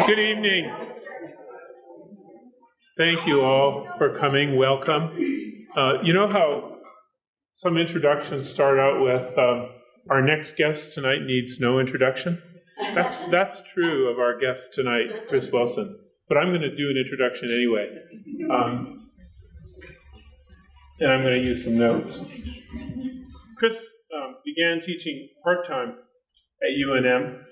Good evening. Thank you all for coming. Welcome. You know how some introductions start out with our next guest tonight needs no introduction? That's true of our guest tonight, Chris Wilson. But I'm going to do an introduction anyway. And I'm going to use some notes. Chris began teaching part-time at UNM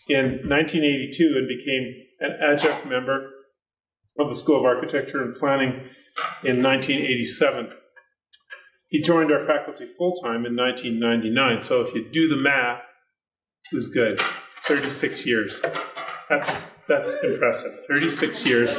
in 1982 and became an adjunct member of the School of Architecture and Planning in 1987. He joined our faculty full-time in 1999, so if you do the math, it was good. 36 years. That's impressive. 36 years.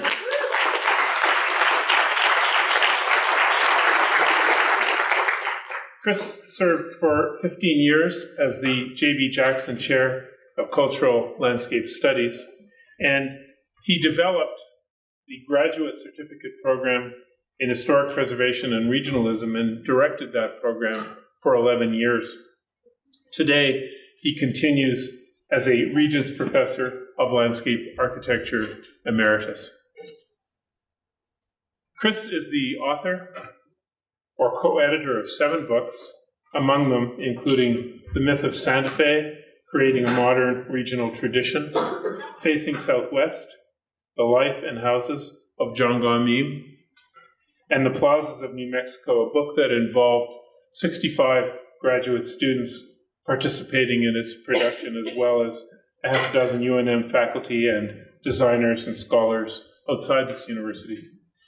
Chris served for 15 years as the J.B. Jackson Chair of Cultural Landscape Studies, and he developed the graduate certificate program in historic preservation and regionalism and directed that program for 11 years. Today, he continues as a Regents Professor of Landscape Architecture Emeritus. Chris is the author or co-editor of 7 books, among them including The Myth of Santa Fe, Creating a Modern Regional Tradition, Facing Southwest, The Life and Houses of John Gaume, and The Plazas of New Mexico, a book that involved 65 graduate students participating in its production, as well as a half dozen UNM faculty and designers and scholars outside this university.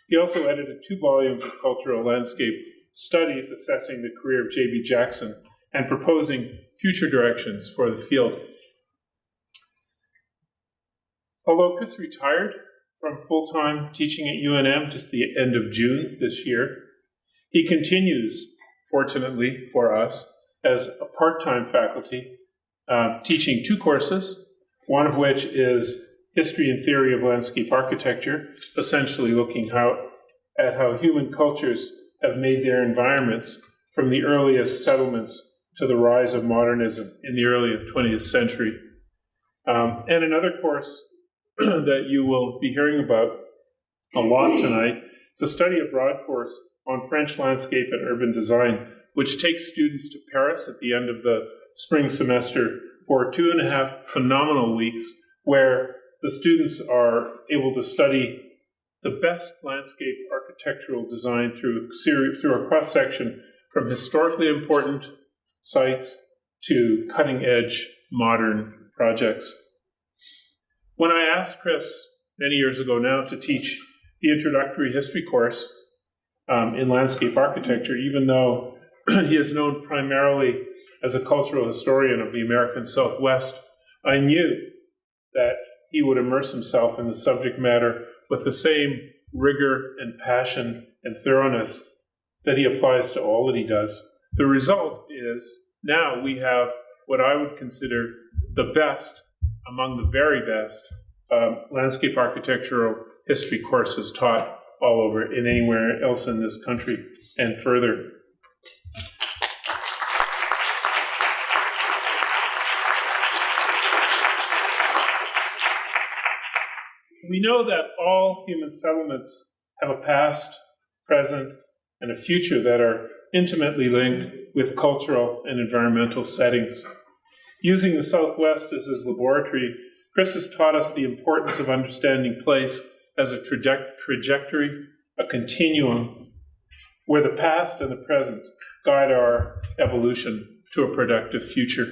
He also edited 2 volumes of cultural landscape studies assessing the career of J.B. Jackson and proposing future directions for the field. Although Chris retired from full-time teaching at UNM just the end of June this year, he continues, fortunately for us, as a part-time faculty, teaching 2 courses, one of which is History and Theory of Landscape Architecture, essentially looking at how human cultures have made their environments from the earliest settlements to the rise of modernism in the early 20th century. And another course that you will be hearing about a lot tonight, it's a study abroad course on French landscape and urban design, which takes students to Paris at the end of the spring semester for 2.5 phenomenal weeks, where the students are able to study the best landscape architectural design through a cross-section from historically important sites to cutting-edge modern projects. When I asked Chris many years ago now to teach the introductory history course in landscape architecture, even though he is known primarily as a cultural historian of the American Southwest, I knew that he would immerse himself in the subject matter with the same rigor and passion and thoroughness that he applies to all that he does. The result is now we have what I would consider the best among the very best landscape architectural history courses taught all over and anywhere else in this country and further. We know that all human settlements have a past, present, and a future that are intimately linked with cultural and environmental settings. Using the Southwest as his laboratory, Chris has taught us the importance of understanding place as a trajectory, a continuum, where the past and the present guide our evolution to a productive future.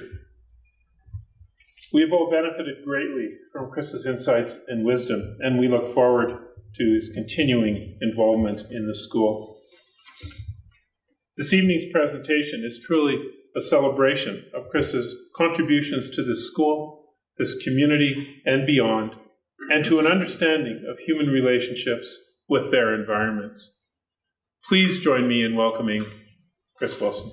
We have all benefited greatly from Chris's insights and wisdom, and we look forward to his continuing involvement in the school. This evening's presentation is truly a celebration of Chris's contributions to this school, this community, and beyond, and to an understanding of human relationships with their environments. Please join me in welcoming Chris Wilson.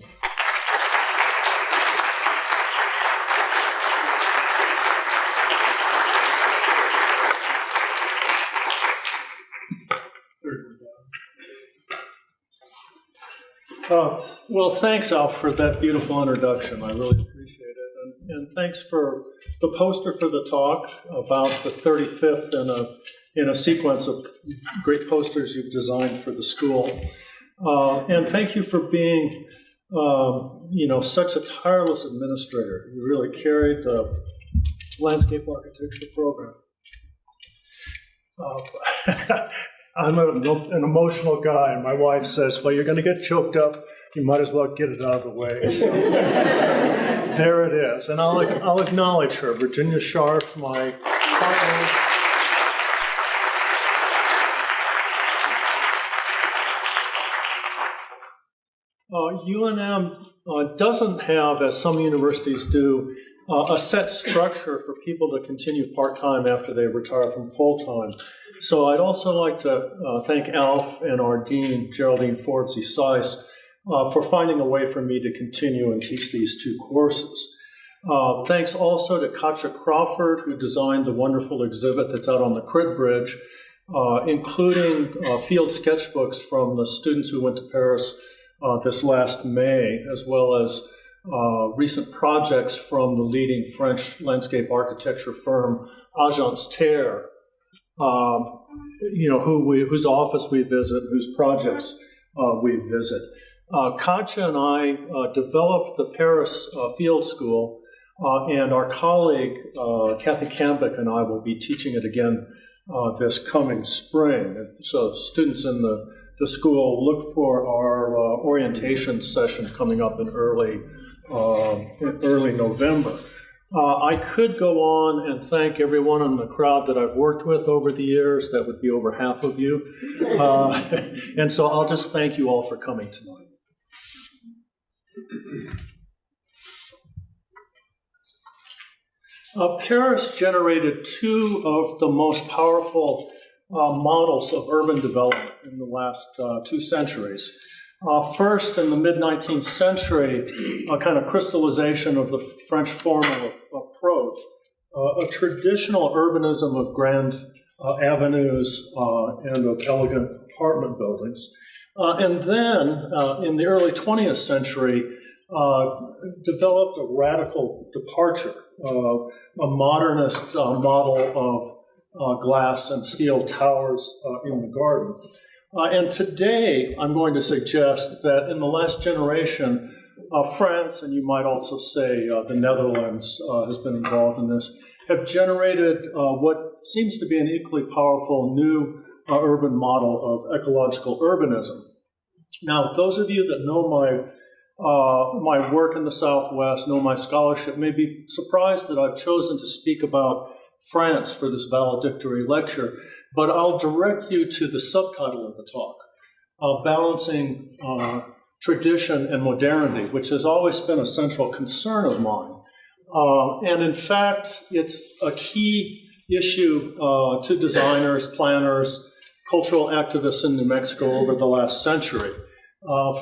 Well, thanks, Al, for that beautiful introduction. I really appreciate it. and thanks for the poster for the talk about the 35th in a sequence of great posters you've designed for the school. And thank you for being, such a tireless administrator. You really carried the landscape architecture program. I'm an emotional guy, and my wife says, well, you're going to get choked up. You might as well get it out of the way. So there it is. And I'll acknowledge her, Virginia Scharf, my partner. UNM doesn't have, as some universities do, a set structure for people to continue part-time after they retire from full-time. So I'd also like to thank Alf and our dean, Geraldine Forbes-Seiss, for finding a way for me to continue and teach these two courses. Thanks also to Katja Crawford, who designed the wonderful exhibit that's out on the Crit Bridge, including field sketchbooks from the students who went to Paris this last May, as well as recent projects from the leading French landscape architecture firm, Agence, whose office we visit, whose projects we visit. Katja and I developed the Paris Field School, and our colleague, Kathy Cambick, and I will be teaching it again this coming spring. So students in the school, look for our orientation session coming up in early November. I could go on and thank everyone in the crowd that I've worked with over the years. That would be over half of you. And so I'll just thank you all for coming tonight. Paris generated two of the most powerful models of urban development in the last 2 centuries. First, in the mid-19th century, a kind of crystallization of the French formal approach, a traditional urbanism of grand avenues and of elegant apartment buildings. And then, in the early 20th century, developed a radical departure, a modernist model of glass and steel towers in the garden. And today, I'm going to suggest that in the last generation, France, and you might also say the Netherlands has been involved in this, have generated what seems to be an equally powerful new urban model of ecological urbanism. Now, those of you that know my work in the Southwest, know my scholarship, may be surprised that I've chosen to speak about France for this valedictory lecture, but I'll direct you to the subtitle of the talk, Balancing Tradition and Modernity, which has always been a central concern of mine. And in fact, it's a key issue to designers, planners, cultural activists in New Mexico over the last century.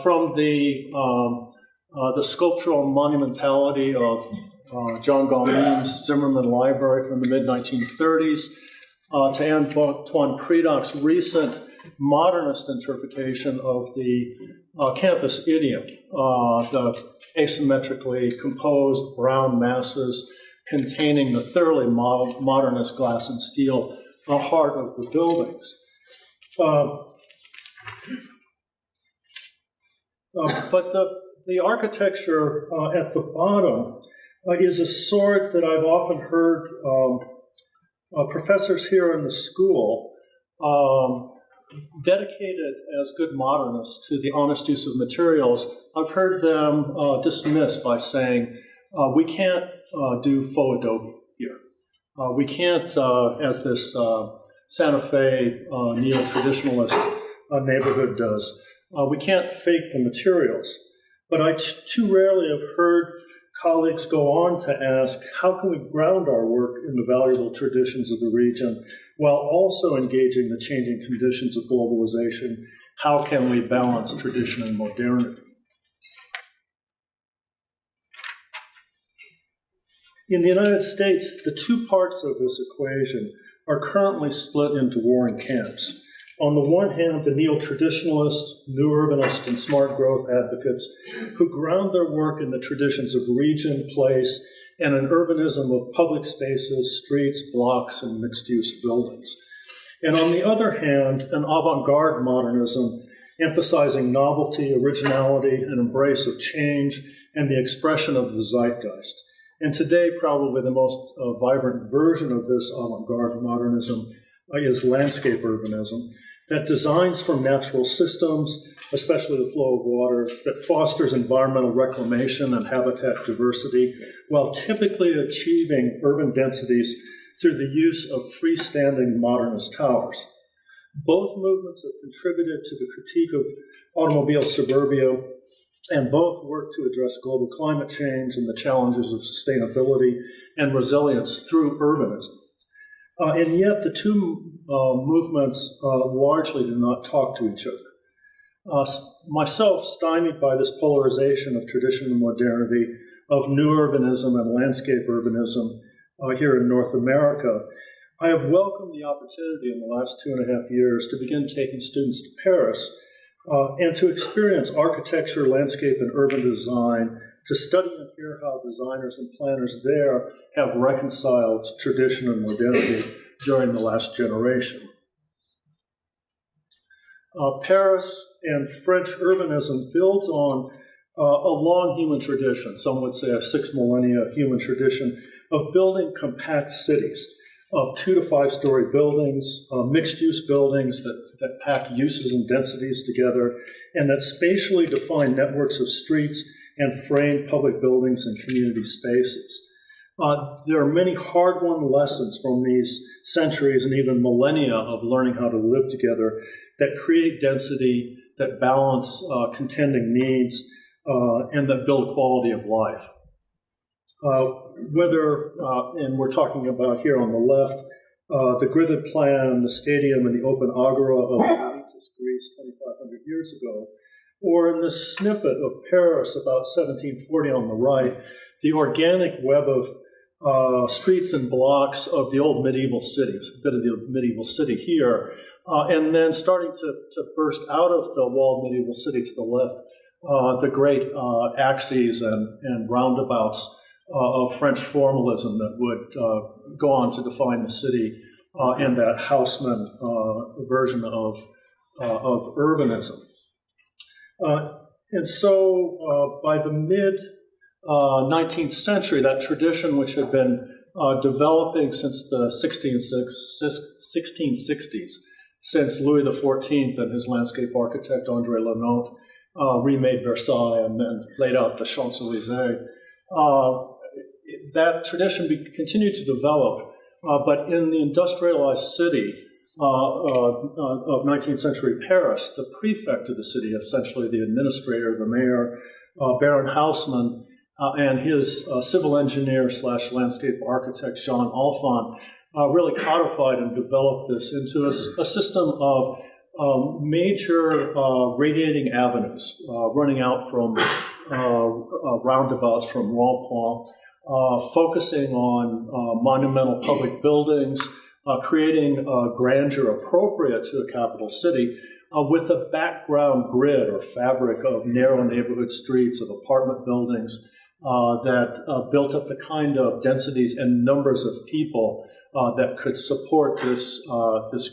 From the sculptural monumentality of John Galmin's Zimmerman Library from the mid-1930s, to Antoine Prédoc's recent modernist interpretation of the campus idiom, the asymmetrically composed brown masses containing the thoroughly modernist glass and steel heart of the buildings. But the architecture at the bottom is a sort that I've often heard professors here in the school dedicated as good modernists to the honest use of materials. I've heard them dismissed by saying, we can't do faux adobe here. We can't, as this Santa Fe neo-traditionalist neighborhood does, we can't fake the materials. But I too rarely have heard colleagues go on to ask, how can we ground our work in the valuable traditions of the region while also engaging the changing conditions of globalization? How can we balance tradition and modernity? In the United States, the two parts of this equation are currently split into warring camps. On the one hand, the neo-traditionalists, new urbanists, and smart growth advocates who ground their work in the traditions of region, place, and an urbanism of public spaces, streets, blocks, and mixed-use buildings. And on the other hand, an avant-garde modernism emphasizing novelty, originality, and embrace of change, and the expression of the zeitgeist. And today, probably the most vibrant version of this avant-garde modernism is landscape urbanism that designs from natural systems, especially the flow of water, that fosters environmental reclamation and habitat diversity, while typically achieving urban densities through the use of freestanding modernist towers. Both movements have contributed to the critique of automobile suburbia, and both work to address global climate change and the challenges of sustainability and resilience through urbanism. And yet the two movements largely do not talk to each other. Myself, stymied by this polarization of tradition and modernity, of new urbanism and landscape urbanism here in North America, I have welcomed the opportunity in the last 2.5 years to begin taking students to Paris and to experience architecture, landscape, and urban design, to study and hear how designers and planners there have reconciled tradition and modernity during the last generation. Paris and French urbanism builds on a long human tradition, some would say a 6 millennia human tradition, of building compact cities, of 2 to 5 story buildings, mixed-use buildings that pack uses and densities together, and that spatially define networks of streets and frame public buildings and community spaces. There are many hard-won lessons from these centuries and even millennia of learning how to live together that create density, that balance contending needs, and that build quality of life. And we're talking about here on the left, the gridded plan, the stadium, and the open agora of Regents, Greece 2,500 years ago, or in this snippet of Paris about 1740 on the right, the organic web of streets and blocks of the old medieval cities, a bit of the medieval city here, and then starting to burst out of the walled medieval city to the left, the great axes and roundabouts of French formalism that would go on to define the city and that Haussmann version of urbanism. And so by the mid-19th century, that tradition which had been developing since the 1660s, since Louis XIV and his landscape architect André Lenotre remade Versailles and then laid out the Champs-Élysées, that tradition continued to develop, but in the industrialized city of 19th century Paris, the prefect of the city, essentially the administrator, the mayor, Baron Haussmann, and his civil engineer / landscape architect, Jean Alphand, really codified and developed this into a system of major radiating avenues running out from roundabouts from Rond-Point, focusing on monumental public buildings, creating grandeur appropriate to a capital city, with a background grid or fabric of narrow neighborhood streets, of apartment buildings that built up the kind of densities and numbers of people that could support this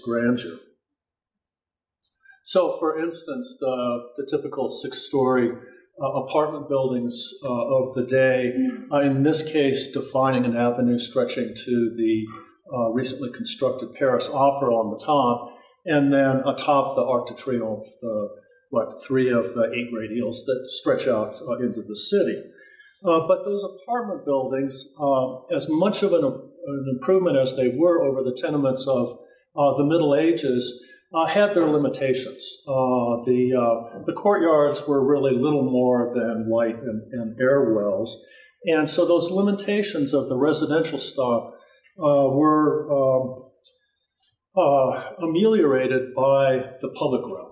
grandeur. So, for instance, the typical 6-story apartment buildings of the day, in this case defining an avenue stretching to the recently constructed Paris Opera on the top, and then atop the Arc de Triomphe, 3 of the 8 radials that stretch out into the city. But those apartment buildings, as much of an improvement as they were over the tenements of the Middle Ages, had their limitations. The courtyards were really little more than light and air wells. And so those limitations of the residential stock were ameliorated by the public realm.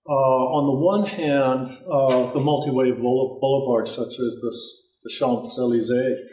On the one hand, the multi-way boulevards such as the Champs-Élysées,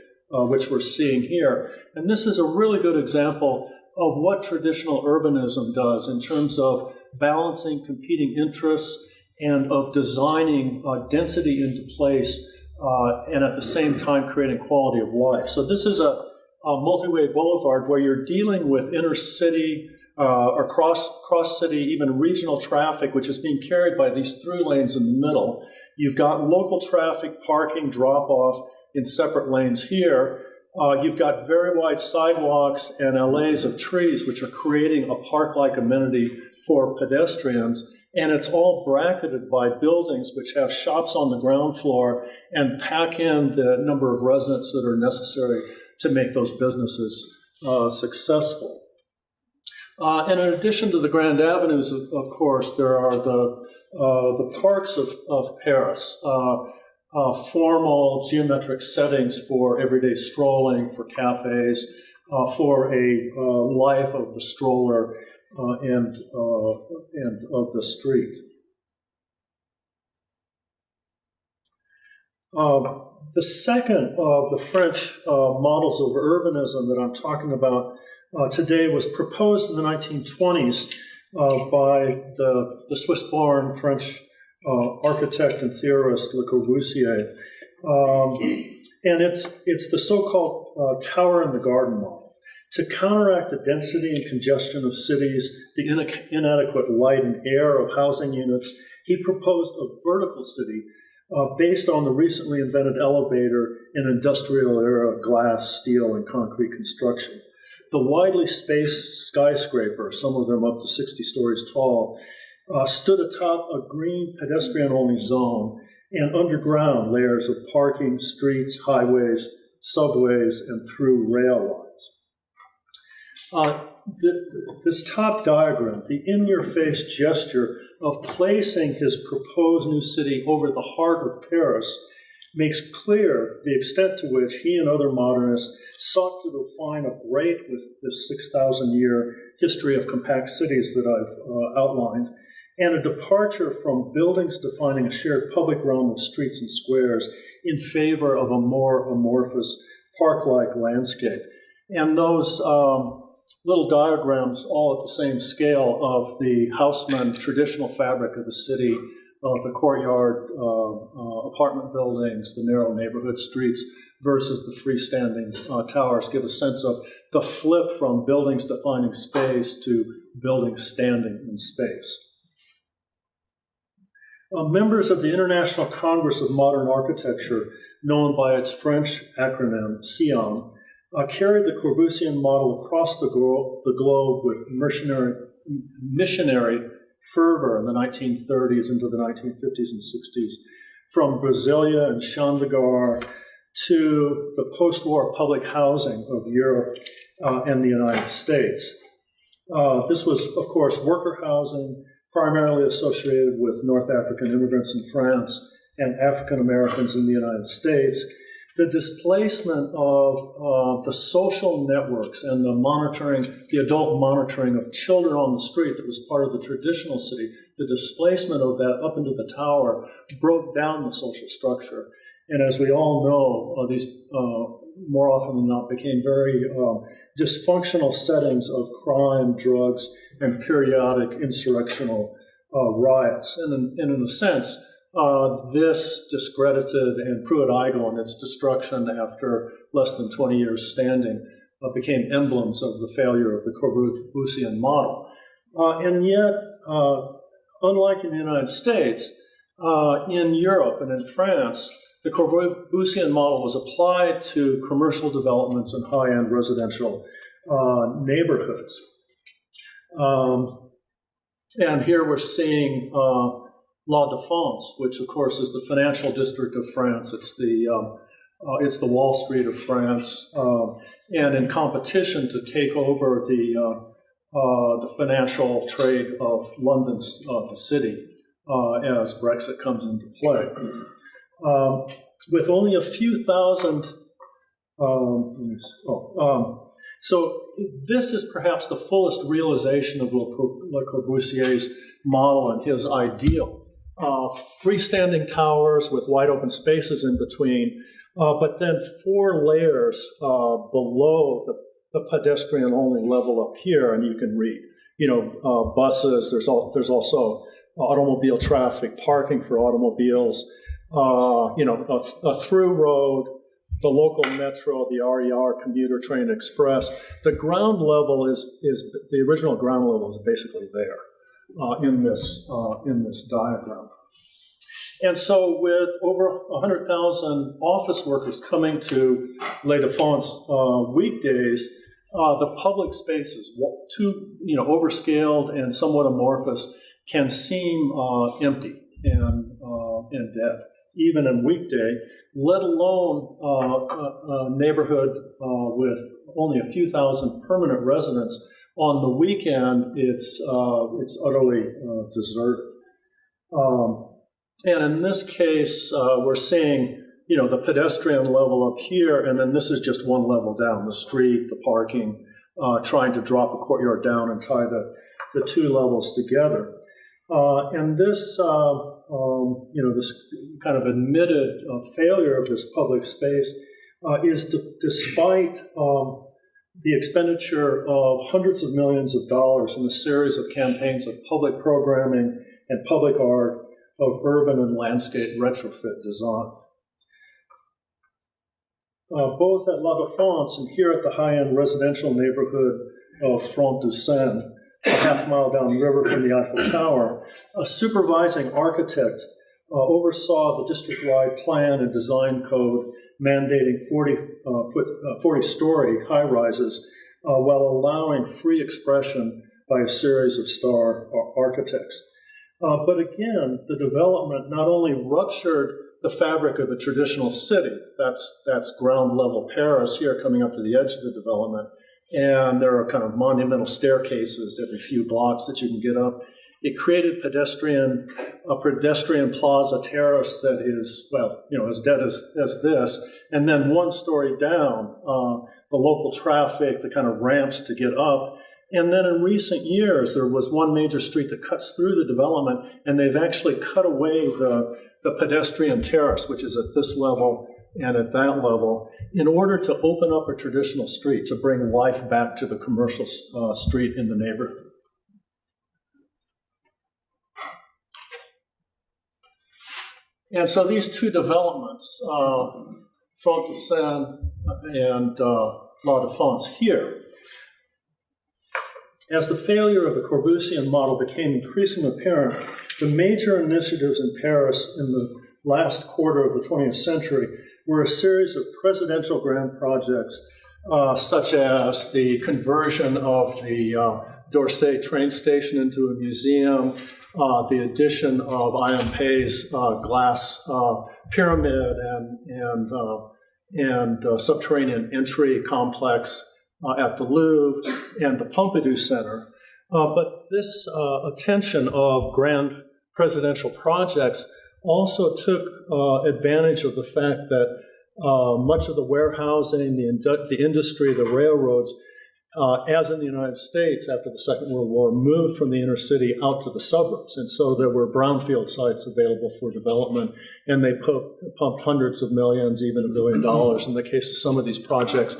which we're seeing here. And this is a really good example of what traditional urbanism does in terms of balancing competing interests and of designing density into place and at the same time creating quality of life. So this is a multi-way boulevard where you're dealing with inner city or cross-city, even regional traffic, which is being carried by these through lanes in the middle. You've got local traffic, parking, drop-off in separate lanes here. You've got very wide sidewalks and alleys of trees, which are creating a park-like amenity for pedestrians. And it's all bracketed by buildings which have shops on the ground floor and pack in the number of residents that are necessary to make those businesses successful. And in addition to the grand avenues, of course, there are the parks of Paris, formal geometric settings for everyday strolling, for cafes, for a life of the stroller and of the street. The second of the French models of urbanism that I'm talking about today was proposed in the 1920s by the Swiss-born French architect and theorist Le Corbusier. And it's the so-called tower in the garden model. To counteract the density and congestion of cities, the inadequate light and air of housing units, he proposed a vertical city based on the recently invented elevator in industrial era glass, steel, and concrete construction. The widely spaced skyscraper, some of them up to 60 stories tall, stood atop a green pedestrian-only zone and underground layers of parking, streets, highways, subways, and through rail lines. This top diagram, the in-your-face gesture of placing his proposed new city over the heart of Paris, makes clear the extent to which he and other modernists sought to define a break with this 6,000-year history of compact cities that I've outlined, and a departure from buildings defining a shared public realm of streets and squares in favor of a more amorphous park-like landscape. And those little diagrams, all at the same scale of the houseman traditional fabric of the city, of the courtyard apartment buildings, the narrow neighborhood streets versus the freestanding towers, give a sense of the flip from buildings defining space to buildings standing in space. Members of the International Congress of Modern Architecture, known by its French acronym SIAM, carried the Corbusian model across the globe with missionary fervor in the 1930s into the 1950s and 60s, from Brasilia and Chandigarh to the post-war public housing of Europe and the United States. This was, of course, worker housing, primarily associated with North African immigrants in France and African Americans in the United States. The displacement of the social networks and the adult monitoring of children on the street that was part of the traditional city, the displacement of that up into the tower broke down the social structure. And as we all know, these more often than not became very dysfunctional settings of crime, drugs, and periodic insurrectional riots. And in a sense, this discredited and Pruitt-Igoe and its destruction after less than 20 years standing became emblems of the failure of the Corbusian model. And yet, unlike in the United States, in Europe and in France, the Corbusian model was applied to commercial developments and high-end residential neighborhoods. And here we're seeing La Défense, which of course is the financial district of France. It's the Wall Street of France, and in competition to take over the financial trade of London's the city as Brexit comes into play. With only a few thousand, so this is perhaps the fullest realization of Le Corbusier's model and his ideal. Freestanding towers with wide open spaces in between, but then 4 layers below the pedestrian-only level up here, and you can read. buses. There's also automobile traffic, parking for automobiles, a through road, the local metro, the RER, commuter train express. The ground level is the original ground level is basically there in this diagram. And so with over 100,000 office workers coming to Les Défenses weekdays, the public spaces, too overscaled and somewhat amorphous, can seem empty and dead, even in weekday, let alone a neighborhood with only a few thousand permanent residents. On the weekend, it's utterly deserted. And in this case, we're seeing the pedestrian level up here, and then this is just one level down, the street, the parking, trying to drop a courtyard down and tie the two levels together. And this, this kind of admitted failure of this public space is despite the expenditure of hundreds of millions of dollars in a series of campaigns of public programming and public art, of urban and landscape retrofit design. Both at La Défense and here at the high-end residential neighborhood of Front-de-Seine, a half-mile downriver from the Eiffel Tower, a supervising architect oversaw the district-wide plan and design code mandating 40-story high-rises while allowing free expression by a series of star architects. But again, the development not only ruptured the fabric of the traditional city, that's ground-level Paris here coming up to the edge of the development, and there are kind of monumental staircases every few blocks that you can get up. It created a pedestrian plaza terrace that is, as dead as this, and then one story down, the local traffic, the kind of ramps to get up. And then in recent years, there was one major street that cuts through the development, and they've actually cut away the pedestrian terrace, which is at this level and at that level, in order to open up a traditional street, to bring life back to the commercial street in the neighborhood. And so these two developments, Front-de-Seine and La Défense here, as the failure of the Corbusian model became increasingly apparent, the major initiatives in Paris in the last quarter of the 20th century were a series of presidential grand projects, such as the conversion of the d'Orsay train station into a museum, the addition of SA&P's glass pyramid and subterranean entry complex at the Louvre and the Pompidou Center. But this attention of grand presidential projects also took advantage of the fact that much of the warehousing, the industry, the railroads, as in the United States after the Second World War, moved from the inner city out to the suburbs. And so there were brownfield sites available for development, and they pumped hundreds of millions, even $1 billion in the case of some of these projects,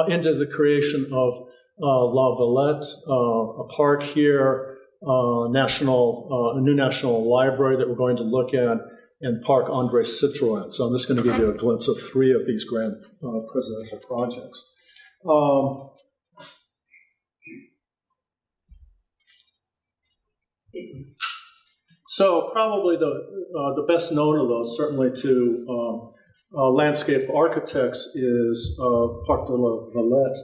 into the creation of La Valette, a park here, a new national library that we're going to look at, and Parc André Citroën. So I'm just going to give you a glimpse of three of these grand presidential projects. So probably the best known of those, certainly to landscape architects, is Parc de la Valette.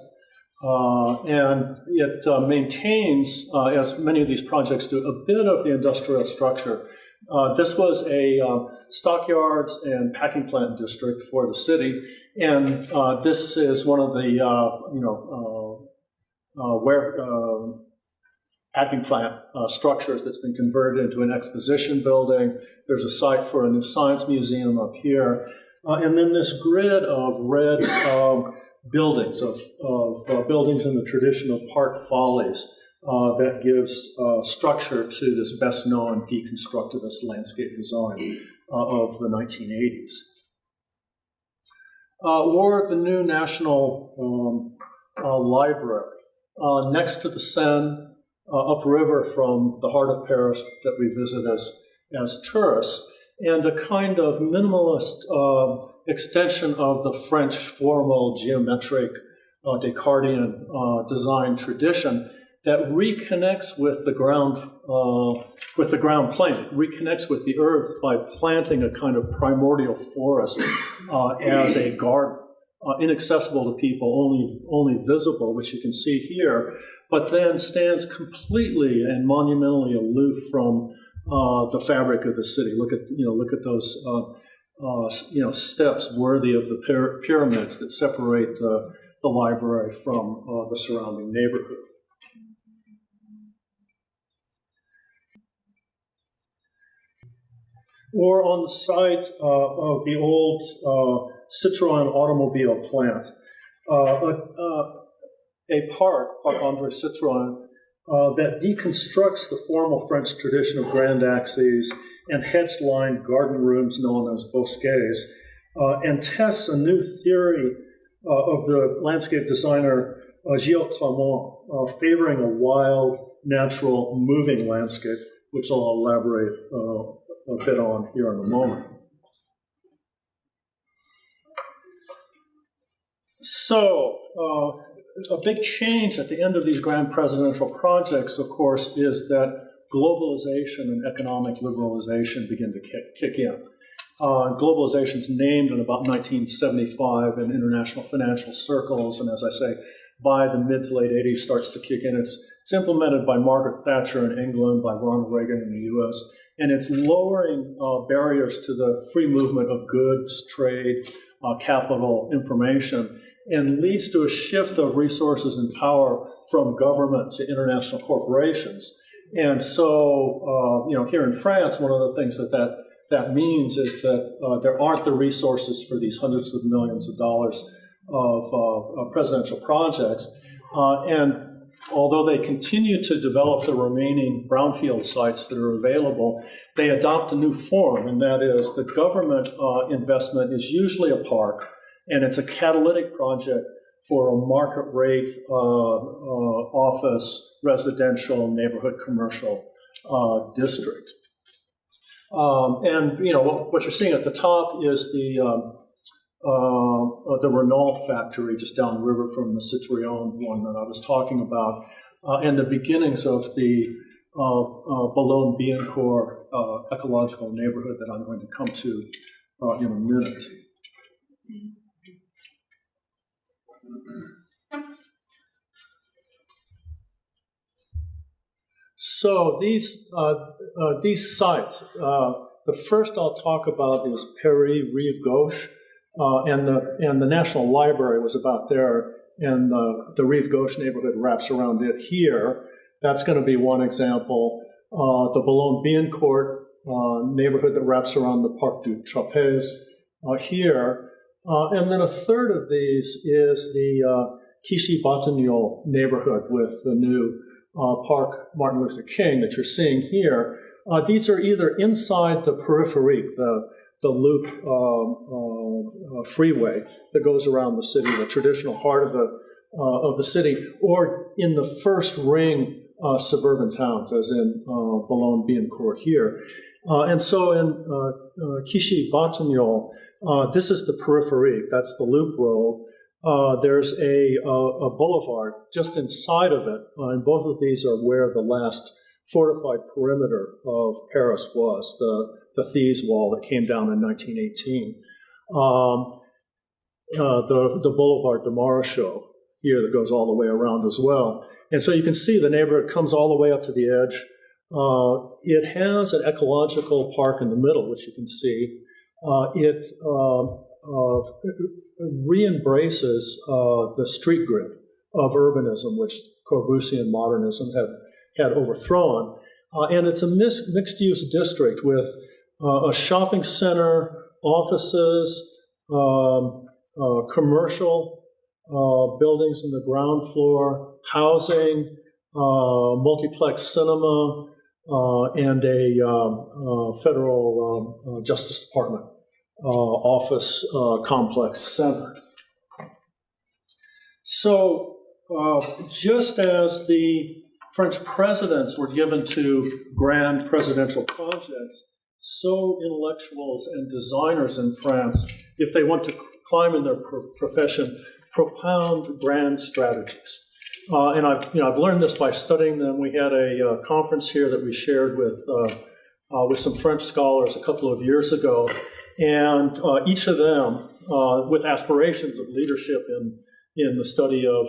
And it maintains, as many of these projects do, a bit of the industrial structure. This was a stockyards and packing plant district for the city, and this is one of the packing plant structures that's been converted into an exposition building. There's a site for a new science museum up here. And then this grid of red buildings, buildings in the tradition of Parc Follies that gives structure to this best-known deconstructivist landscape design of the 1980s. Or the new National Library. Next to the Seine, upriver from the heart of Paris that we visit as tourists, and a kind of minimalist extension of the French formal geometric Descartesian design tradition that reconnects with the ground plane. It reconnects with the earth by planting a kind of primordial forest as a garden, inaccessible to people, only visible, which you can see here, but then stands completely and monumentally aloof from the fabric of the city. Look at those steps worthy of the pyramids that separate the library from the surrounding neighborhood. Or on the site of the old Citroën automobile plant, a Parc André Citroën, that deconstructs the formal French tradition of grand axes and hedge-lined garden rooms known as bosquets, and tests a new theory of the landscape designer Gilles Clement, favoring a wild, natural, moving landscape, which I'll elaborate a bit on here in a moment. So, a big change at the end of these grand presidential projects, of course, is that globalization and economic liberalization begin to kick in. Globalization is named in about 1975 in international financial circles, and as I say, by the mid to late 80s starts to kick in. It's implemented by Margaret Thatcher in England, by Ronald Reagan in the US, and it's lowering barriers to the free movement of goods, trade, capital, information, and leads to a shift of resources and power from government to international corporations. And so, here in France, one of the things that means is that there aren't the resources for these hundreds of millions of dollars of presidential projects. And although they continue to develop the remaining brownfield sites that are available, they adopt a new form, and that is the government investment is usually a park, and it's a catalytic project for a market rate office, residential, neighborhood commercial district. And what you're seeing at the top is the Renault factory just downriver from the Citroën one that I was talking about, and the beginnings of the Boulogne-Billancourt ecological neighborhood that I'm going to come to in a minute. So these sites, the first I'll talk about is Paris, Rive Gauche, and the National Library was about there, and the Rive Gauche neighborhood wraps around it here. That's going to be one example. The Boulogne-Billancourt neighborhood that wraps around the Parc du Trapèze here. And then a third of these is the Clichy-Batignolles neighborhood with the new Parc Martin Luther King that you're seeing here. These are either inside the périphérique, the loop freeway that goes around the city, the traditional heart of the city, or in the first ring suburban towns, as in Boulogne-Billancourt here. And so in Clichy-Batignolles, this is the périphérique, that's the loop road. There's a boulevard just inside of it, and both of these are where the last fortified perimeter of Paris was, the Thiers wall that came down in 1918. The Boulevard de Maréchaux here that goes all the way around as well. And so you can see the neighborhood comes all the way up to the edge. It has an ecological park in the middle, which you can see. It re-embraces the street grid of urbanism, which Corbusian modernism had overthrown. And it's a mixed-use district with a shopping center, offices, commercial buildings in the ground floor, housing, multiplex cinema, and a federal Justice Department office complex center. So just as the French presidents were given to grand presidential projects, so intellectuals and designers in France, if they want to climb in their profession, propound grand strategies. And I've learned this by studying them. We had a conference here that we shared with some French scholars a couple of years ago, and each of them, with aspirations of leadership in the study of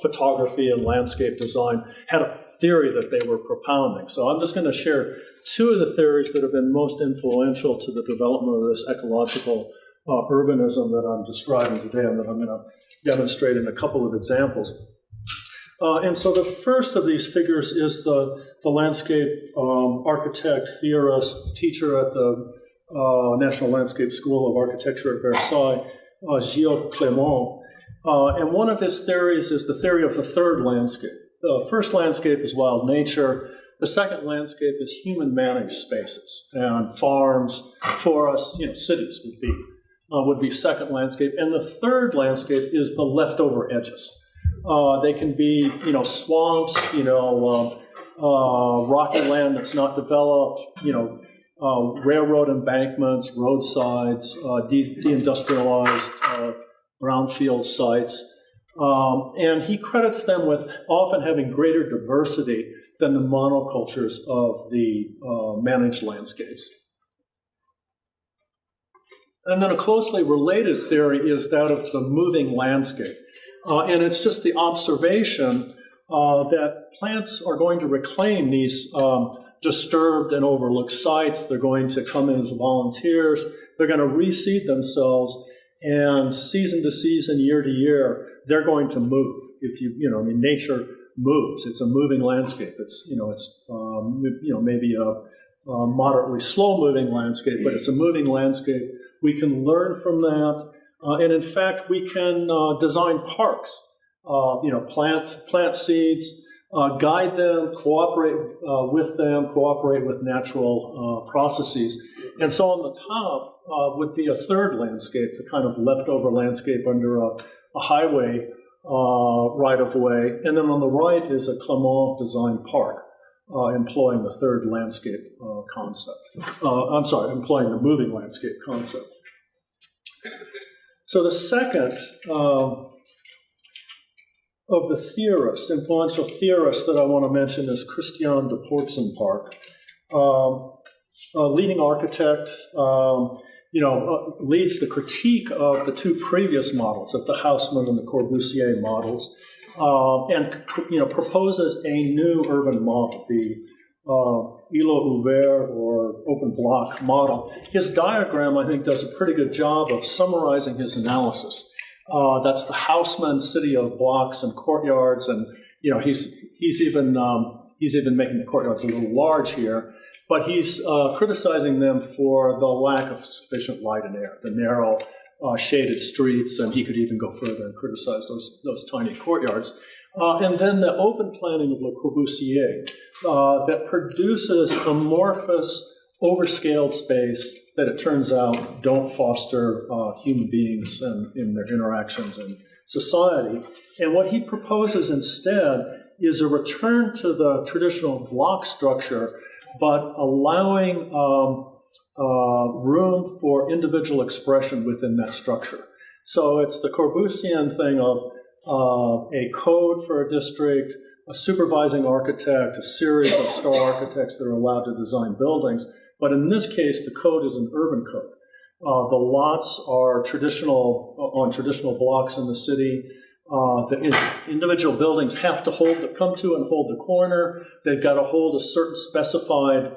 photography and landscape design, had a theory that they were propounding. So I'm just going to share two of the theories that have been most influential to the development of this ecological urbanism that I'm describing today, and that I'm going to demonstrate in a couple of examples. And so the first of these figures is the landscape architect, theorist, teacher at the National Landscape School of Architecture at Versailles, Gilles Clément. And one of his theories is the theory of the third landscape. The first landscape is wild nature. The second landscape is human-managed spaces, and farms, forests, cities would be second landscape. And the third landscape is the leftover edges. They can be, swamps, rocky land that's not developed, railroad embankments, roadsides, deindustrialized brownfield sites. And he credits them with often having greater diversity than the monocultures of the managed landscapes. And then a closely related theory is that of the moving landscape. And it's just the observation that plants are going to reclaim these disturbed and overlooked sites. They're going to come in as volunteers. They're going to reseed themselves, and season to season, year to year, they're going to move. Nature moves. It's a moving landscape. It's maybe a moderately slow-moving landscape, but it's a moving landscape. We can learn from that. And in fact, we can design parks, plant seeds, guide them, cooperate with natural processes. And so on the top would be a third landscape, the kind of leftover landscape under a highway right-of-way. And then on the right is a Clément designed park, employing the third landscape concept. Employing the moving landscape concept. So the second of the theorists, influential theorists that I want to mention is Christian de Portzenpark, a leading architect, leads the critique of the two previous models, of the Haussmann and the Corbusier models, and proposes a new urban model, the îlot ouvert or open block model. His diagram, I think, does a pretty good job of summarizing his analysis. That's the Haussmann city of blocks and courtyards, and he's even making the courtyards a little large here. But he's criticizing them for the lack of sufficient light and air, the narrow, shaded streets, and he could even go further and criticize those tiny courtyards. And then the open planning of Le Corbusier that produces amorphous, overscaled space that it turns out don't foster human beings in their interactions in society. And what he proposes instead is a return to the traditional block structure, but allowing room for individual expression within that structure. So it's the Corbusian thing of a code for a district, a supervising architect, a series of star architects that are allowed to design buildings. But in this case, the code is an urban code. The lots are on traditional blocks in the city. The individual buildings have to come to and hold the corner. They've got to hold a certain specified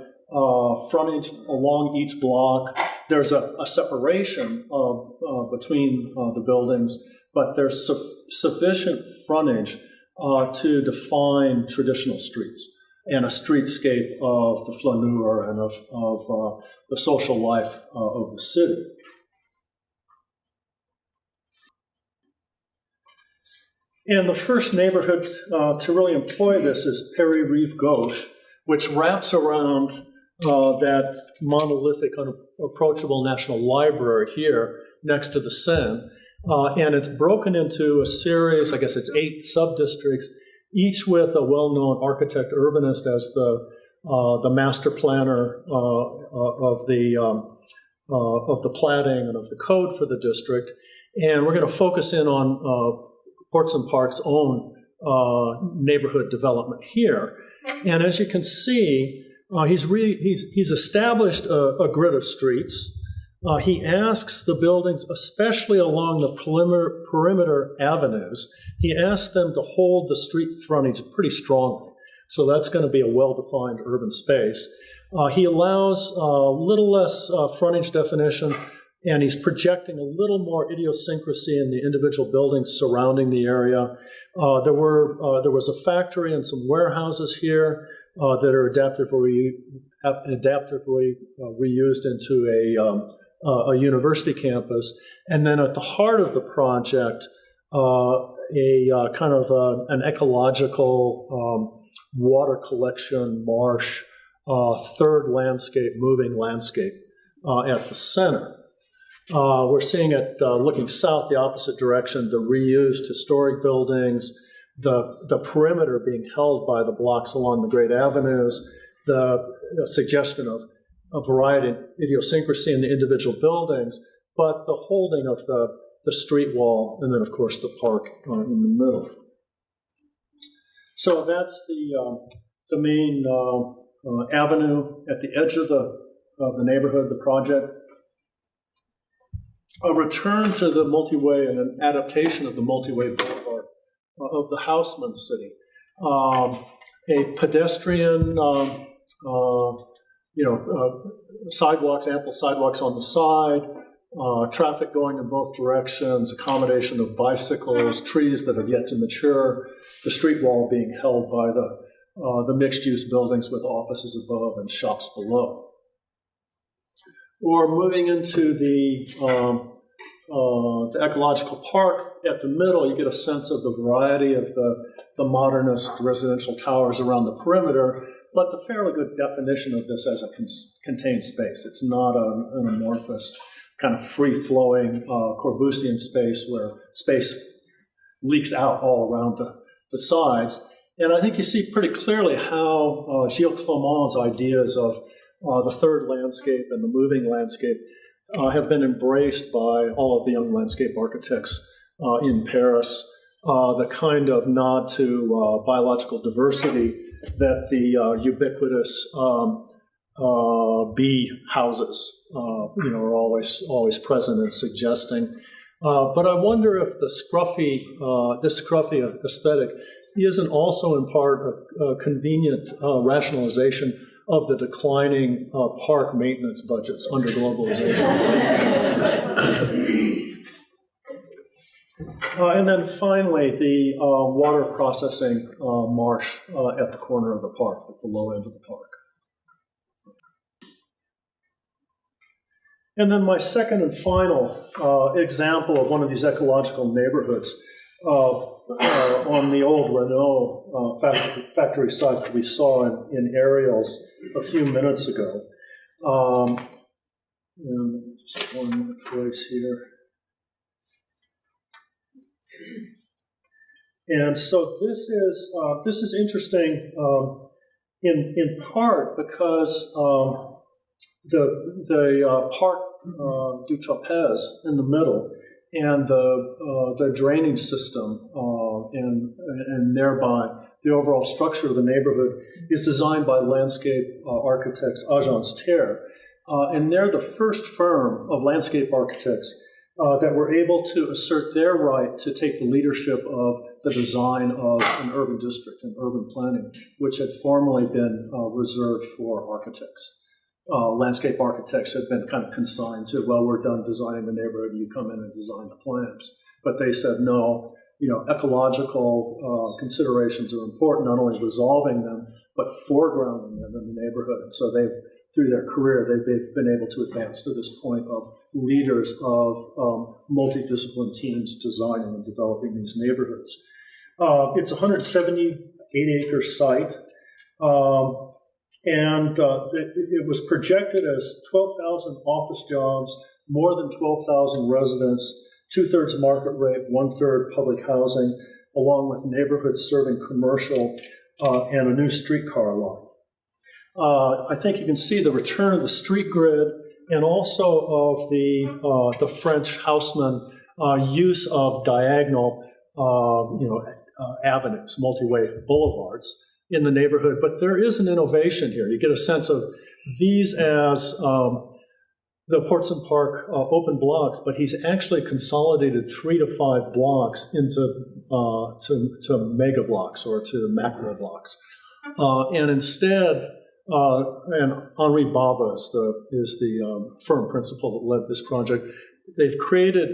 frontage along each block. There's a separation between the buildings, but there's sufficient frontage to define traditional streets and a streetscape of the flaneur and of the social life of the city. And the first neighborhood to really employ this is Paris-Rive Gauche, which wraps around that monolithic, unapproachable National Library here next to the Seine. And it's broken into a series, I guess it's 8 sub-districts, each with a well-known architect urbanist as the master planner of the platting and of the code for the district. And we're going to focus in on Ports and Parc's own neighborhood development here. And as you can see, he's established a grid of streets. He asks the buildings, especially along the perimeter avenues, he asks them to hold the street frontage pretty strongly. So that's going to be a well-defined urban space. He allows a little less frontage definition, and he's projecting a little more idiosyncrasy in the individual buildings surrounding the area. There was a factory and some warehouses here that are adaptively reused into a university campus. And then at the heart of the project, kind of an ecological water collection marsh, third landscape, moving landscape at the center. We're seeing it looking south, the opposite direction, the reused historic buildings, the perimeter being held by the blocks along the great avenues, the suggestion of a variety of idiosyncrasy in the individual buildings, but the holding of the street wall, and then, of course, the park in the middle. So that's the main avenue at the edge of the neighborhood, the project. A return to the multi-way and an adaptation of the multi-way boulevard of the Haussmann city. A pedestrian, sidewalks, ample sidewalks on the side, traffic going in both directions, accommodation of bicycles, trees that have yet to mature, the street wall being held by the mixed-use buildings with offices above and shops below. Or moving into the ecological park at the middle, you get a sense of the variety of the modernist residential towers around the perimeter, but the fairly good definition of this as a contained space. It's not an amorphous, kind of free-flowing Corbusian space where space leaks out all around the sides. And I think you see pretty clearly how Gilles Clément's ideas of the third landscape and the moving landscape have been embraced by all of the young landscape architects in Paris. The kind of nod to biological diversity that the ubiquitous bee houses, are always present and suggesting. But I wonder if this scruffy aesthetic isn't also in part a convenient rationalization of the declining park maintenance budgets under globalization. And then finally, the water processing marsh at the corner of the park, at the low end of the park. And then my second and final example of one of these ecological neighborhoods on the old Renault factory site that we saw in aerials a few minutes ago. And just one place here. And so this is interesting in part because the Parc du Trapèze in the middle and the drainage system and thereby the overall structure of the neighborhood is designed by landscape architects Agence. And they're the first firm of landscape architects that were able to assert their right to take the leadership of the design of an urban district and urban planning, which had formerly been reserved for architects. Landscape architects had been kind of consigned to, well, we're done designing the neighborhood, you come in and design the plans. But they said, no, ecological considerations are important, not only resolving them, but foregrounding them in the neighborhood. And so through their career, they've been able to advance to this point of leaders of multidisciplinary teams designing and developing these neighborhoods. It's a 178-acre site. And it was projected as 12,000 office jobs, more than 12,000 residents, 2/3 market rate, 1/3 public housing, along with neighborhoods serving commercial and a new streetcar line. I think you can see the return of the street grid and also of the French houseman use of diagonal avenues, multi-way boulevards in the neighborhood. But there is an innovation here. You get a sense of these as the Ports and Parc open blocks, but he's actually consolidated 3 to 5 blocks into to mega blocks or to macro blocks. And instead, and Henri Bava is the firm principal that led this project, they've created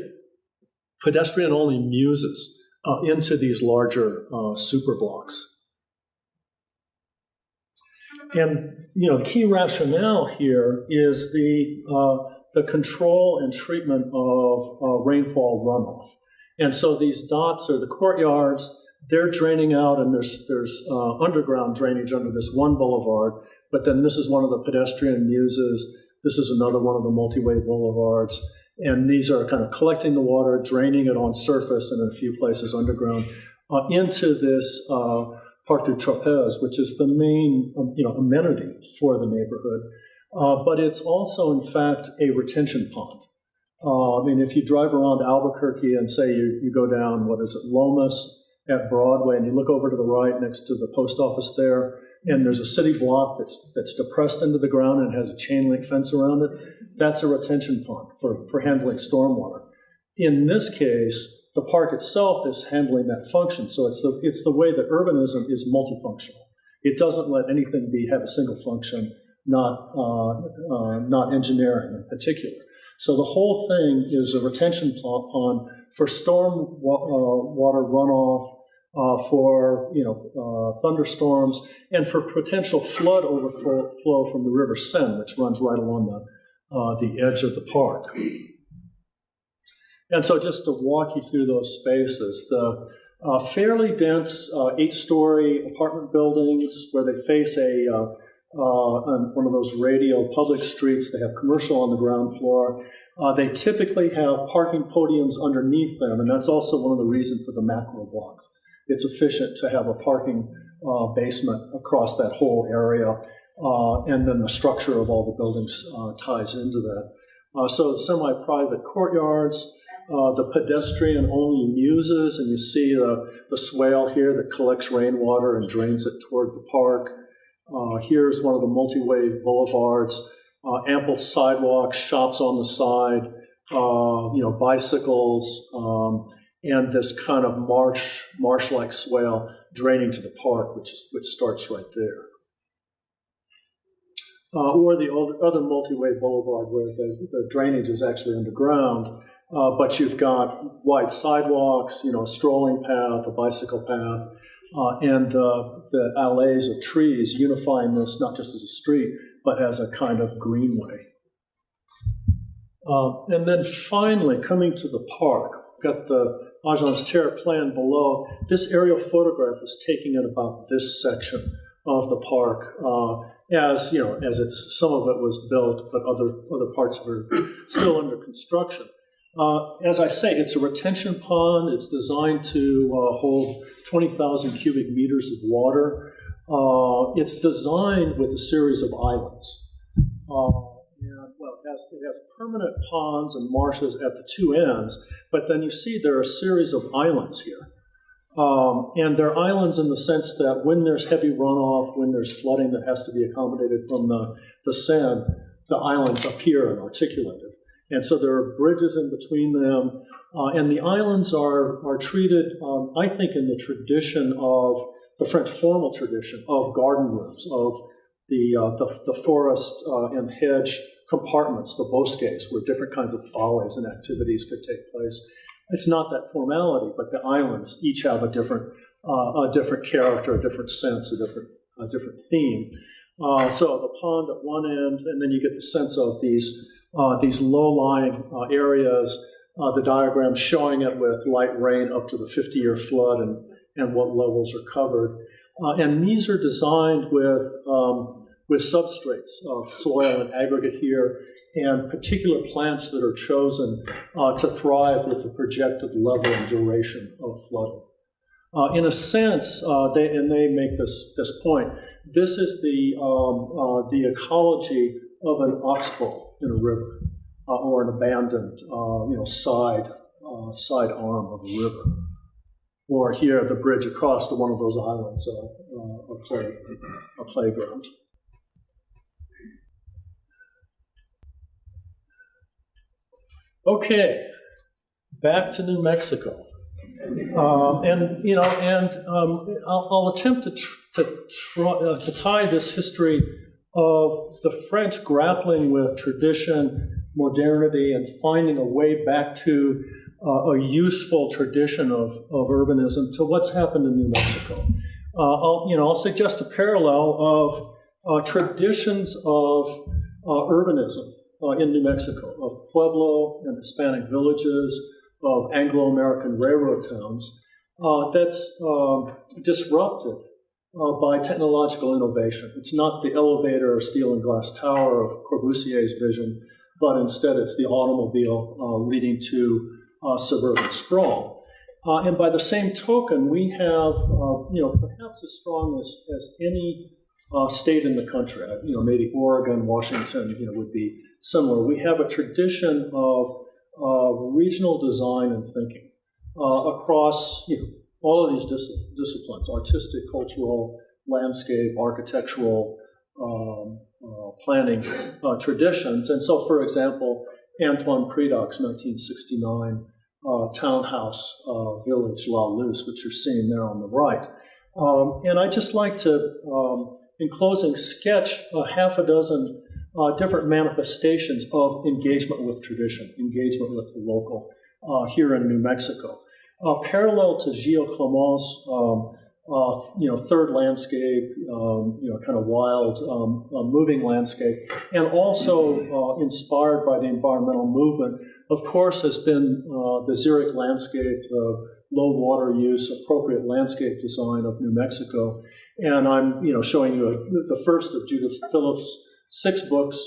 pedestrian-only muses into these larger super blocks. And the key rationale here is the control and treatment of rainfall runoff. And so these dots are the courtyards. They're draining out, and there's underground drainage under this one boulevard. But then this is one of the pedestrian muses. This is another one of the multi-way boulevards. And these are kind of collecting the water, draining it on surface, and in a few places underground into this Parc du Trapèze, which is the main amenity for the neighborhood. But it's also, in fact, a retention pond. If you drive around Albuquerque and say you go down, Lomas at Broadway, and you look over to the right next to the post office there, and there's a city block that's depressed into the ground and has a chain link fence around it, that's a retention pond for handling stormwater. In this case, the park itself is handling that function. So it's the way that urbanism is multifunctional. It doesn't let anything have a single function, not engineering in particular. So the whole thing is a retention pond for storm water runoff, for thunderstorms, and for potential flood overflow from the River Seine, which runs right along the edge of the park. And so just to walk you through those spaces, the fairly dense 8-story apartment buildings where they face on one of those radial public streets. They have commercial on the ground floor. They typically have parking podiums underneath them, and that's also one of the reasons for the macro blocks. It's efficient to have a parking basement across that whole area, and then the structure of all the buildings ties into that. So the semi-private courtyards, the pedestrian-only muses, and you see the swale here that collects rainwater and drains it toward the park. Here's one of the multi-way boulevards, ample sidewalks, shops on the side, bicycles, and this kind of marsh-like swale draining to the park, which starts right there. Or the other multi-way boulevard where the drainage is actually underground, but you've got wide sidewalks, a strolling path, a bicycle path, and the alleys of trees unifying this not just as a street, but as a kind of greenway. And then finally, coming to the park, we've got the Agence terre plan below. This aerial photograph is taking at about this section of the park, as some of it was built, but other parts of it are still under construction. As I say, it's a retention pond. It's designed to hold 20,000 cubic meters of water. It's designed with a series of islands. It has permanent ponds and marshes at the two ends, but then you see there are a series of islands here. And they're islands in the sense that when there's heavy runoff, when there's flooding that has to be accommodated from the Seine, the islands appear and articulated. And so there are bridges in between them. And the islands are treated, I think, in the tradition of the French formal tradition of garden rooms, of the forest and hedge compartments, the bosquets, where different kinds of follies and activities could take place. It's not that formality, but the islands each have a different character, a different sense, a different theme. So the pond at one end, and then you get the sense of these low-lying areas. The diagram showing it with light rain up to the 50-year flood and what levels are covered. And these are designed with substrates of soil and aggregate here, and particular plants that are chosen to thrive with the projected level and duration of flooding. In a sense, they make this point. This is the ecology of an oxbow in a river, or an abandoned, side arm of a river, or here the bridge across to one of those islands, a playground. Okay, back to New Mexico. I'll attempt to tie this history of the French grappling with tradition, modernity, and finding a way back to a useful tradition of urbanism to what's happened in New Mexico. I'll suggest a parallel of traditions of urbanism in New Mexico, of Pueblo and Hispanic villages, of Anglo-American railroad towns, that's disrupted by technological innovation. It's not the elevator or steel and glass tower of Corbusier's vision, but instead it's the automobile leading to suburban sprawl. And by the same token, we have, perhaps as strong as any state in the country, maybe Oregon, Washington, would be similar. We have a tradition of regional design and thinking across all of these disciplines: artistic, cultural, landscape, architectural, planning traditions. And so, for example, Antoine Predoc's 1969 townhouse village, La Luz, which you're seeing there on the right. And I'd just like to, in closing, sketch a half a dozen different manifestations of engagement with tradition, engagement with the local here in New Mexico. Parallel to Gilles Clément's, third landscape, kind of wild, moving landscape, and also inspired by the environmental movement, of course, has been the Zurich landscape, the low water use, appropriate landscape design of New Mexico. And I'm, showing you the first of Judith Phillips' 6 books,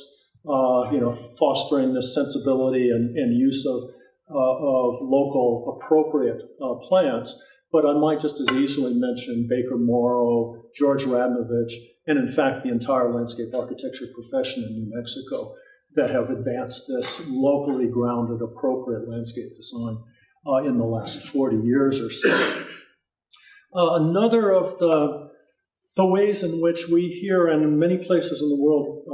fostering this sensibility and use of local appropriate plants. But I might just as easily mention Baker Morrow, George Radnovich, and in fact the entire landscape architecture profession in New Mexico that have advanced this locally grounded, appropriate landscape design in the last 40 years or so. Another of the ways in which we here and in many places in the world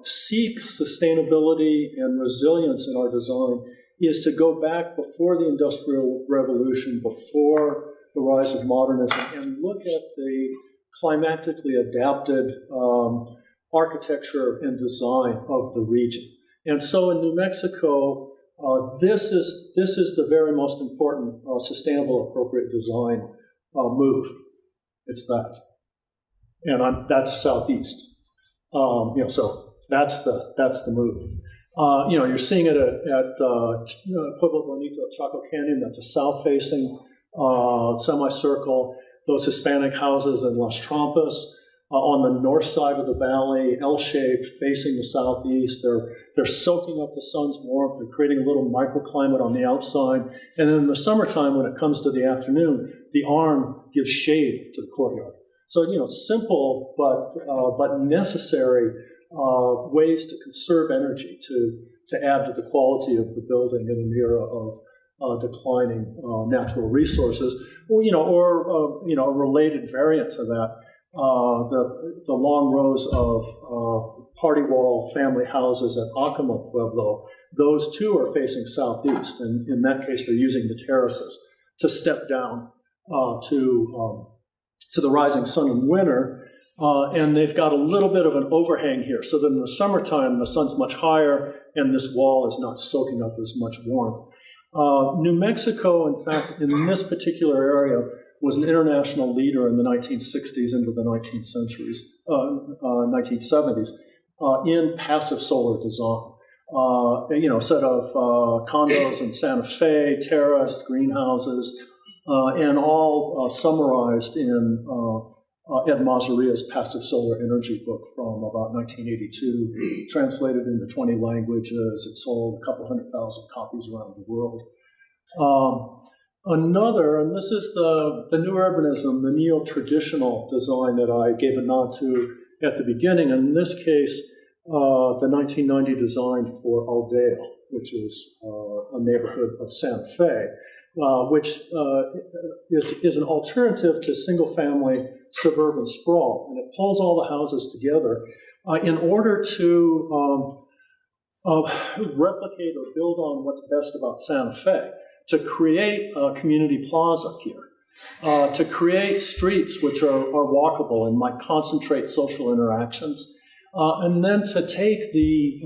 seek sustainability and resilience in our design is to go back before the Industrial Revolution, before the rise of modernism, and look at the climatically adapted architecture and design of the region. And so in New Mexico, this is the very most important sustainable appropriate design move. It's that. And that's southeast. So that's the move. You're seeing it at Pueblo Bonito, Chaco Canyon. That's a south-facing semicircle. Those Hispanic houses in Las Trampas on the north side of the valley, L-shaped, facing the southeast. They're soaking up the sun's warmth. They're creating a little microclimate on the outside. And then in the summertime, when it comes to the afternoon, the arm gives shade to the courtyard. So, simple but necessary ways to conserve energy, to add to the quality of the building in an era of declining natural resources, or a related variant to that, the long rows of party wall family houses at Acoma Pueblo. Those too are facing southeast, and in that case, they're using the terraces to step down to the rising sun in winter. And they've got a little bit of an overhang here, so that in the summertime, the sun's much higher, and this wall is not soaking up as much warmth. New Mexico, in fact, in this particular area, was an international leader in the 1960s into the 1970s in passive solar design. A set of condos in Santa Fe, terraced greenhouses, and all summarized in Ed Mazaria's Passive Solar Energy book from about 1982, translated into 20 languages. It sold a couple 100,000 copies around the world. Another, and this is the new urbanism, the neo-traditional design that I gave a nod to at the beginning. In this case, the 1990 design for Aldea, which is a neighborhood of Santa Fe, which is an alternative to single-family suburban sprawl. And it pulls all the houses together in order to replicate or build on what's best about Santa Fe, to create a community plaza here, to create streets which are walkable and might concentrate social interactions, and then to take the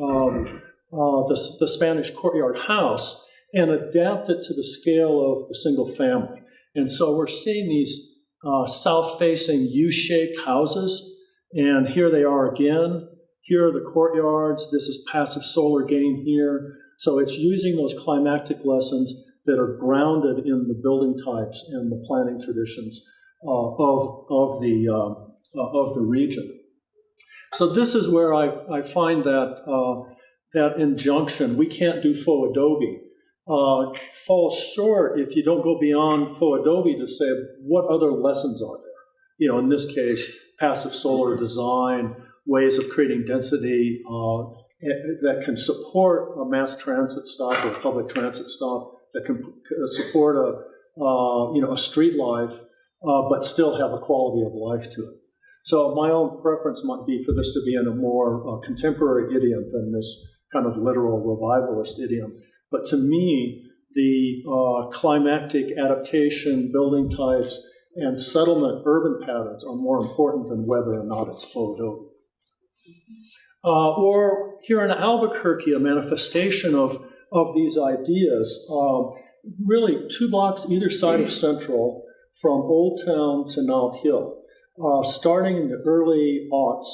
Spanish courtyard house and adapt it to the scale of the single family. And so we're seeing these south-facing U-shaped houses, and here they are again. Here are the courtyards. This is passive solar gain here. So it's using those climatic lessons that are grounded in the building types and the planning traditions of the region. So this is where I find that injunction, we can't do faux adobe, falls short if you don't go beyond faux adobe to say what other lessons are there. You know, in this case, passive solar design, ways of creating density that can support a mass transit stop or a public transit stop, that can support a street life, but still have a quality of life to it. So my own preference might be for this to be in a more contemporary idiom than this kind of literal revivalist idiom. But to me, the climatic adaptation, building types, and settlement urban patterns are more important than whether or not it's faux adobe. Or here in Albuquerque, a manifestation of these ideas, really 2 blocks either side of Central, from Old Town to Nob Hill. Starting in the early aughts,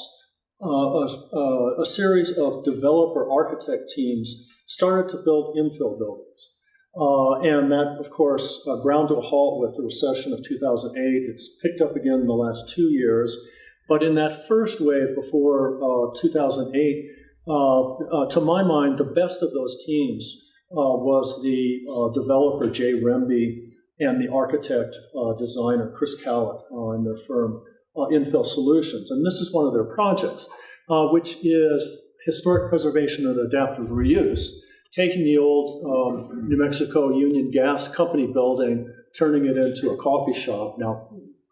a series of developer architect teams started to build infill buildings. And that, of course, ground to a halt with the recession of 2008. It's picked up again in the last 2 years. But in that first wave before 2008, to my mind, the best of those teams was the developer Jay Remby and the architect designer Chris Callett in their firm Infill Solutions. And this is one of their projects, which is historic preservation and adaptive reuse, taking the old New Mexico Union Gas Company building, turning it into a coffee shop, now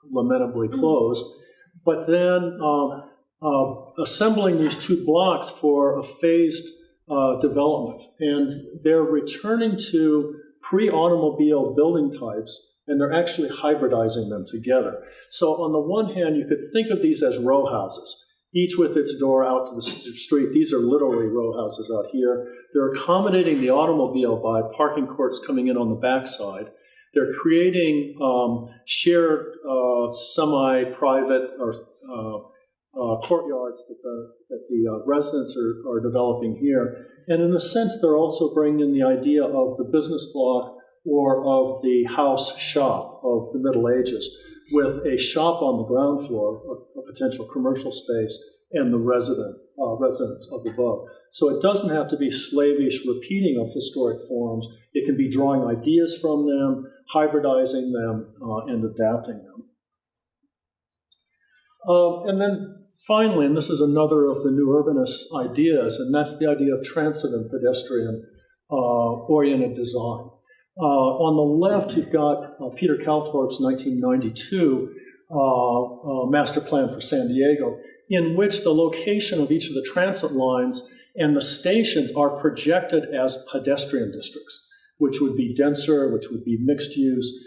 lamentably closed, but then assembling these 2 blocks for a phased development. And they're returning to pre-automobile building types, and they're actually hybridizing them together. So on the one hand, you could think of these as row houses, each with its door out to the street. These are literally row houses out here. They're accommodating the automobile by parking courts coming in on the backside. They're creating shared semi-private or courtyards that the residents are developing here. And in a sense, they're also bringing in the idea of the business block or of the house shop of the Middle Ages, with a shop on the ground floor, a potential commercial space, and the residents up above. So it doesn't have to be slavish repeating of historic forms. It can be drawing ideas from them, hybridizing them, and adapting them. And then finally, and this is another of the new urbanist ideas, and that's the idea of transit and pedestrian oriented design. On the left, you've got Peter Calthorpe's 1992 master plan for San Diego, in which the location of each of the transit lines and the stations are projected as pedestrian districts, which would be denser, which would be mixed use,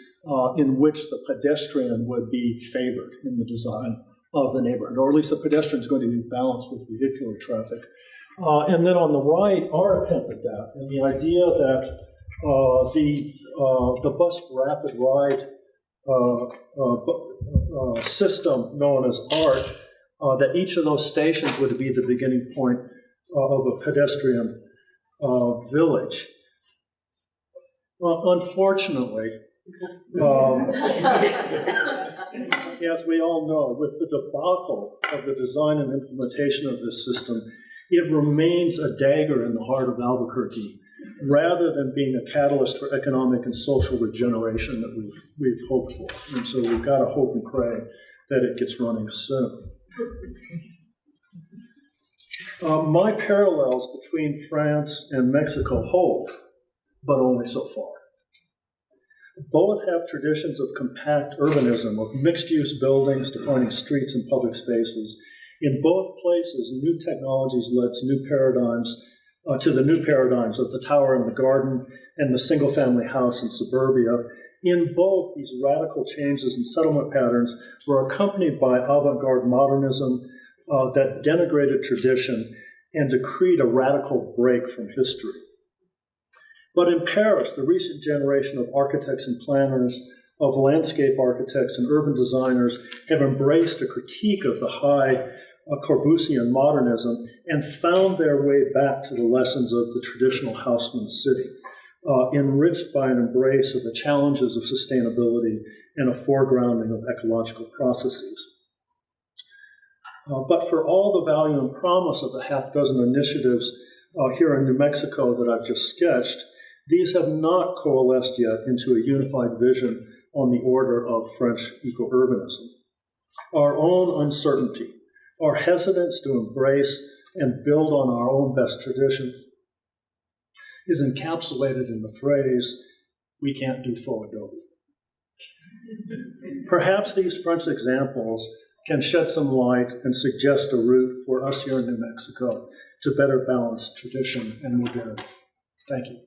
in which the pedestrian would be favored in the design of the neighborhood, or at least the pedestrian is going to be balanced with vehicular traffic. And then on the right, our attempt at that, and the idea that the bus rapid ride system known as ARC, that each of those stations would be the beginning point of a pedestrian village. Unfortunately, as we all know, with the debacle of the design and implementation of this system, it remains a dagger in the heart of Albuquerque rather than being a catalyst for economic and social regeneration that we've hoped for. And so we've got to hope and pray that it gets running soon. My parallels between France and Mexico hold, but only so far. Both have traditions of compact urbanism, of mixed-use buildings defining streets and public spaces. In both places, new technologies led to new paradigms, of the tower and the garden and the single-family house in suburbia. In both, these radical changes in settlement patterns were accompanied by avant-garde modernism that denigrated tradition and decreed a radical break from history. But in Paris, the recent generation of architects and planners, of landscape architects and urban designers have embraced a critique of the high Corbusian modernism and found their way back to the lessons of the traditional houseman city, enriched by an embrace of the challenges of sustainability and a foregrounding of ecological processes. But for all the value and promise of the half dozen initiatives here in New Mexico that I've just sketched, these have not coalesced yet into a unified vision on the order of French eco-urbanism. Our own uncertainty, our hesitance to embrace and build on our own best tradition is encapsulated in the phrase, "We can't do faux Adobe." Perhaps these French examples can shed some light and suggest a route for us here in New Mexico to better balance tradition and modernity. Thank you.